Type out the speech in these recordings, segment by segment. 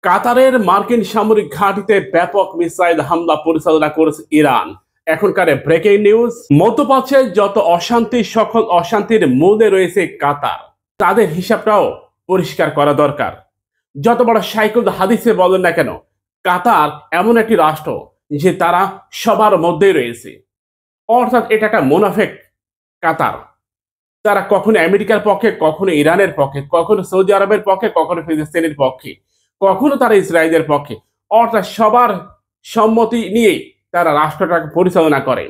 কাতারের মার্কিন সামরিক ঘাঁটিতে ব্যাপক মিসাইল হামলা পরিচালনা করেছে ইরান। এখনকার ব্রেকিং নিউজ, মধ্যপ্রাচ্যে যত অশান্তি, সকল অশান্তির মূলে রয়েছে কাতার। তাদের হিসাবটাও পরিষ্কার করা দরকার। যত বড় সাইকুল হাদিসে বলেন না কেন, কাতার এমন একটি রাষ্ট্র যে তারা সবার মধ্যেই রয়েছে। অর্থাৎ এটা একটা মুনাফেক কাতার। তারা কখনো আমেরিকার পক্ষে, কখনো ইরানের পক্ষে, কখনো সৌদি আরবের পক্ষে, কখনো ফিলিস্তিনের পক্ষে, কখনো তারা ইসরায়েলের পক্ষে। অর্থাৎ সবার সম্মতি নিয়ে তারা রাষ্ট্রটাকে পরিচালনা করে।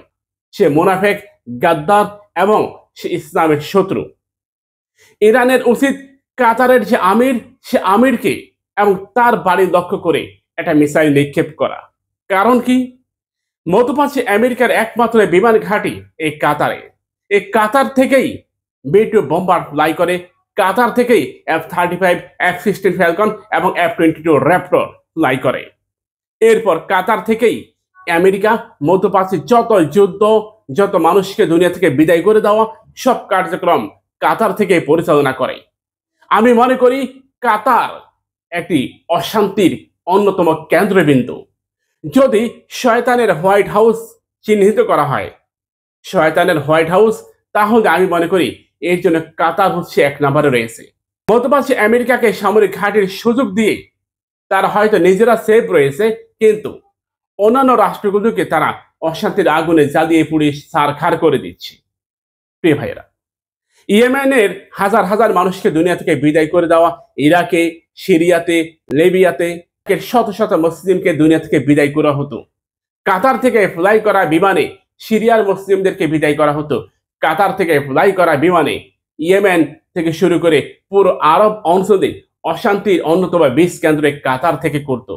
সে মুনাফেক, গাদ্দার এবং সে ইসলামের শত্রু। ইরানের উচিত কাতারের যে আমির, সে আমিরকে এবং তার বাড়ি লক্ষ্য করে একটা মিসাইল নিক্ষেপ করা। কারণ কি? মধ্যপ্রাচ্যে আমেরিকার একমাত্র বিমান ঘাঁটি এই কাতারে। এই কাতার থেকেই B-2 বোম্বার ফ্লাই করে, কাতার থেকেই F-35, F-16 ফ্যালকন এবং F-22 র্যাপটর ফ্লাই করে। এরপর কাতার থেকেই আমেরিকা মধ্যপ্রাচ্যে যত যুদ্ধ, যত মানুষকে দুনিয়া থেকে বিদায় করে দেওয়া, সব কার্যক্রম কাতার থেকে পরিচালনা করে। আমি মনে করি কাতার একটি অশান্তির অন্যতম কেন্দ্রবিন্দু। যদি শয়তানের হোয়াইট হাউস চিহ্নিত করা হয়, শয়তানের হোয়াইট হাউস, তাহলে আমি মনে করি এর জন্য কাতার হচ্ছে এক নম্বরে রয়েছে। মধ্যপ্রাচ্যে আমেরিকাকে সামরিক ঘাঁটির সুযোগ দিয়ে তারা হয়তো নিজেরা সেফ রয়েছে, কিন্তু অন্যান্য রাষ্ট্রগুলোকে তারা অশান্তির আগুনে জ্বালিয়ে পুড়িয়ে ছারখার করে দিচ্ছে। প্রিয় ভাইয়েরা, ইয়েমেনের হাজার হাজার মানুষকে দুনিয়া থেকে বিদায় করে দেওয়া, ইরাকে, সিরিয়াতে, লিবিয়াতে শত শত মুসলিমকে দুনিয়া থেকে বিদায় করা হতো। কাতার থেকে ফ্লাই করা বিমানে সিরিয়ার মুসলিমদেরকে বিদায় করা হতো। কাতার থেকে ফ্লাই করা বিমানে ইয়েমেন থেকে শুরু করে পুরো আরব অঞ্চলে অশান্তির অন্যতম বীজ কেন্দ্রে কাতার থেকে করত।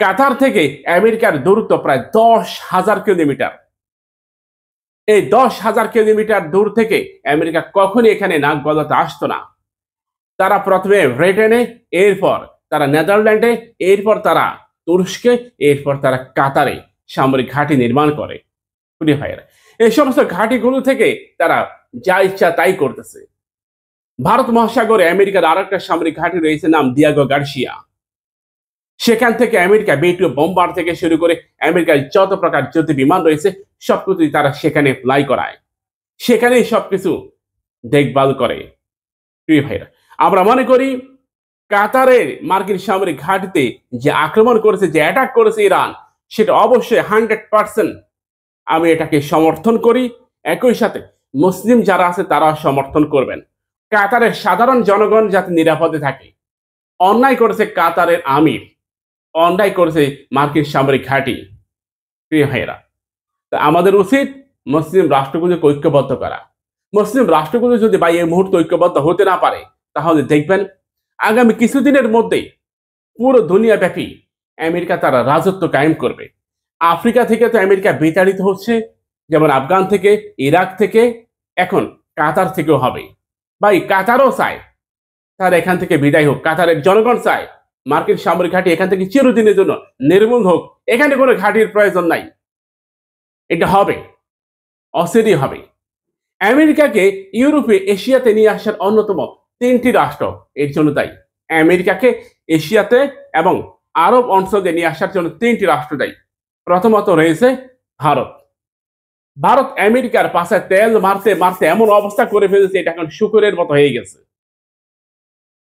কাতার থেকে আমেরিকার দূরত্ব প্রায় 10,000 কিলোমিটার। এই 10,000 কিলোমিটার দূর থেকে আমেরিকা কখনই এখানে নাক গলাতে আসতো না। তারা প্রথমে ব্রিটেনে, এরপর তারা নেদারল্যান্ডে, এরপর তারা তুরস্কে, এরপর তারা কাতারে সামরিক ঘাঁটি নির্মাণ করে। প্রিয় ভাইয়েরা, এই সমস্ত ঘাঁটিগুলো থেকে তারা যা ইচ্ছা তাই করতেছে। ভারত মহাসাগরে আমেরিকার আর একটা সামরিক ঘাঁটি রয়েছে, নাম দিয়াগো গার্সিয়া। সেখান থেকে আমেরিকা B-2 বোম্বার থেকে শুরু করে আমেরিকার যত প্রকার যুদ্ধ বিমান রয়েছে সবকিছুই তারা সেখানে ফ্লাই করায়, সেখানেই সবকিছু দেখভাল করে। প্রিয় ভাইরা, আমরা মনে করি কাতারের মার্কিন সামরিক ঘাঁটিতে যে আক্রমণ করেছে, যে অ্যাটাক করেছে ইরান, সেটা অবশ্যই 100% আমি এটাকে সমর্থন করি। একই সাথে মুসলিম যারা আছে তারা সমর্থন করবেন। কাতারের সাধারণ জনগণ যাতে নিরাপদে থাকে। অন্যায় করেছে কাতারের আমির, অন্যায় করেছে মার্কিন সামরিক ঘাঁটি। প্রিয় ভাইয়েরা, তা আমাদের উচিত মুসলিম রাষ্ট্রগুলোকে ঐক্যবদ্ধ করা। মুসলিম রাষ্ট্রগুলো যদি বা এই মুহূর্তে ঐক্যবদ্ধ হতে না পারে, তাহলে দেখবেন আগামী কিছুদিনের মধ্যেই পুরো দুনিয়া ব্যাপী আমেরিকা তারা রাজত্ব কায়েম করবে। আফ্রিকা থেকে তো আমেরিকা বিতাড়িত হচ্ছে, যেমন আফগান থেকে, ইরাক থেকে, এখন কাতার থেকেও হবে। ভাই, কাতারও চায় তারা এখান থেকে বিদায় হোক। কাতারের জনগণ চায় মার্কিন সামরিক ঘাঁটি এখান থেকে চিরদিনের জন্য নির্মূল হোক। এখানে কোনো ঘাঁটির প্রয়োজন নাই, এটা হবে, অচিরেই হবে। আমেরিকাকে ইউরোপে, এশিয়াতে নিয়ে আসার অন্যতম 3টি রাষ্ট্র এর জন্য দায়ী। আমেরিকাকে এশিয়াতে এবং আরব অঞ্চলে নিয়ে আসার জন্য 3টি রাষ্ট্র দায়ী। প্রথমত রয়েছে ভারত। ভারত আমেরিকার পাশে তেল মারতে মারতে এমন অবস্থা করে ফেলেছে, এটা এখন শুকরের মতো হয়ে গেছে।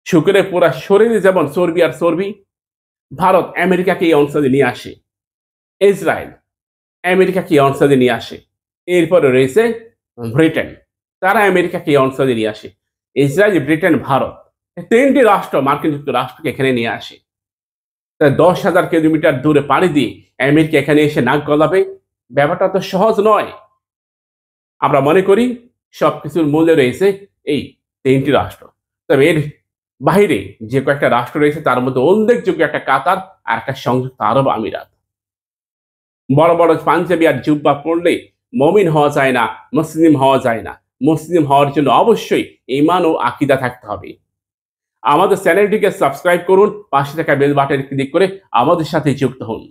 শুকরের পুরা শরীরে যেমন চর্বি আর চর্বি, ভারত আমেরিকাকে এই অঞ্চলে নিয়ে আসে। ইসরায়েল আমেরিকাকে এই অঞ্চলে নিয়ে আসে। এরপরে রয়েছে ব্রিটেন, তারা আমেরিকাকে এই অঞ্চলে নিয়ে আসে। ইসরায়েল, ব্রিটেন, ভারত, 3টি রাষ্ট্র মার্কিন যুক্তরাষ্ট্রকে এখানে নিয়ে আসে। তাই 10,000 কিলোমিটার দূরে পাড়ি দিয়ে আমেরিকা এখানে এসে নাক গলাবে, ব্যাপারটা তো সহজ নয়। আমরা মনে করি সবকিছুর মূল্যে রয়েছে এই 3টি রাষ্ট্র। তবে এর বাহিরে যে কয়েকটা রাষ্ট্র রয়েছে তার মধ্যে উল্লেখযোগ্য একটা কাতার আর একটা সংযুক্ত আরব আমিরাত। বড় বড় পাঞ্জাবি আর জুব্বা পড়লে মমিন হওয়া যায় না, মুসলিম হওয়া যায় না। মুসলিম হওয়ার জন্য অবশ্যই ঈমান ও আকীদা থাকতে হবে। আমাদের চ্যানেলটিকে সাবস্ক্রাইব করুন, পাশে থাকা বেল বাটনে ক্লিক করে আমাদের সাথে যুক্ত হন।